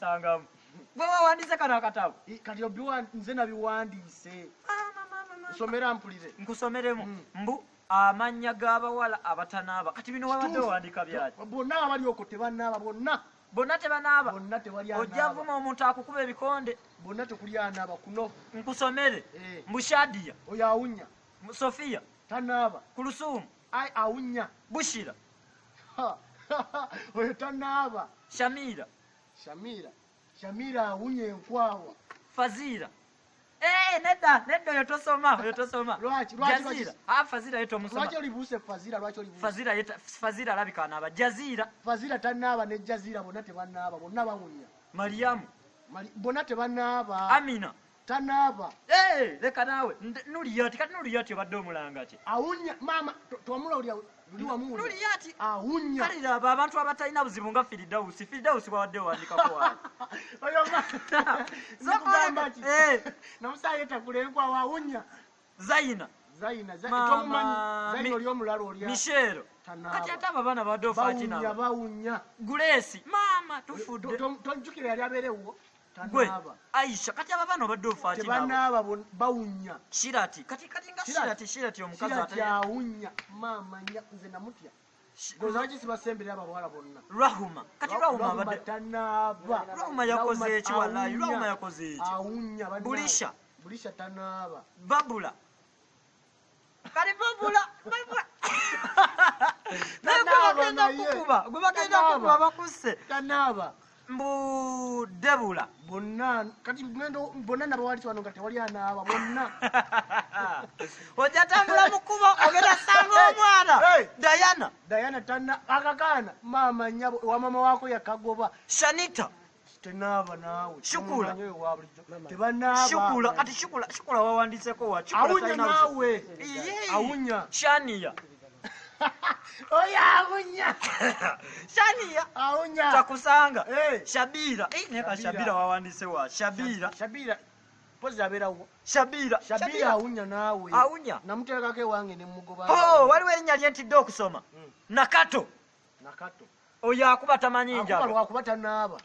Tanga. Bwa wandise kana katabo. Kati obiwa nze nabiwandise. Nsomera mpulire. Nkusomeremu. Mbu amanya g'abawala abatanaba. Kati bino wabadde wandika byaki? Bonna abali okwo tebanaba bonna. Bonna tebanaba. Bonna tewali anaba. Ojavuma omuntu akukuba ebikonde. Bonna tekuli anaba kuno. Nkusomere. Mbu Shadia. Oyo awunya. Sofia. Tanaba. Kulusumu. Ai awunya. Bushira. Oyo tanaba. Shamira. Shamira awunye enkwawa. Fazira. Nedda oyo tosoma. Lwaki? Jazira. Fazira yeto musoma. Lwaki olibuse Fazira? Fazira alabika anaba. Jazira. Fazira tanaba ne Jazira bonna tebanaba. Bonna bawunya. Mariamu. Bonna tebanaba. Amina. Tanaba. Leka nawe. Nuliyati. Kati nuliyati obadde omulanga ki? Awunya mama twamula oli wamuwunya. Nuliyati. Awunya. Kali laba abantu abatalina buzibu nga Firidausi. Firidausi bwadde wandikako wali. Oyo mama. Zokamba ki? Namusaye takulenkwa awunya. Zaina. Tomumanyi. Zaina oli omulalo oli. Michelle. Kati ate abana badde ofaaki nabo. Bawunya. Grace. Mama tufudde. Tonjukira yali abeerewo. Gwe Aisha kati abana badde ofaaki nabo. Tebanaba bawunya. Shirati. Kati nga Shirati omukazi atali. Awunya. Mama nze namutya. Gozaji sibasembera abawala bonna. Rahuma. Kati Rahuma badde. Tanaba. Rahuma yakoze eki wallahi. Rahuma yakoze eki. Awunya badde. Bulisha tanaba. Babula. Kali Babula. Gwe bagenda kukuba bakuse. Tanaba. Mbu Debula. Bonna kati bonna nabo wali wano nga tewali anaba bonna. Ojatambula mukubo ogenda sanga omwana. Diana tanna akakana mama nyabo wa mama wako yakagoba. Shanita. Tenaba nawe. Shukula. Tebanaba. Shukula kati shukula wawandiseko wa shukula. Awunya nawe. Awunya. Shania. Oya awunya. Shania. Awunya. Takusanga. Shabira. Neka Shabira wawandise wa. Shabira. Pozi aberawo. Shabira awunya nawe. Awunya. Namuteekako ewange ne mugoba. Waliwo erinnya lyentidde okusoma. Nakato. Oyo akuba tamanyi njalo. Akuba tanaba.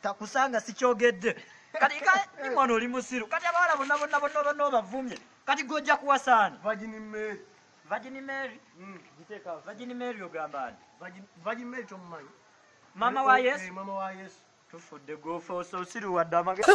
Takusanga sikyogedde. Kati ni mwana oli musiru. Kati abawala bonna obavumye. Kati gojja kuwasaani. Virgin Mary. Virgin Mary ogamba ani? Virgin Mary tomumanyi. Mama wa Yesu. Mama wa Yesu. Tufudde gofa ososiru wadde amagezi.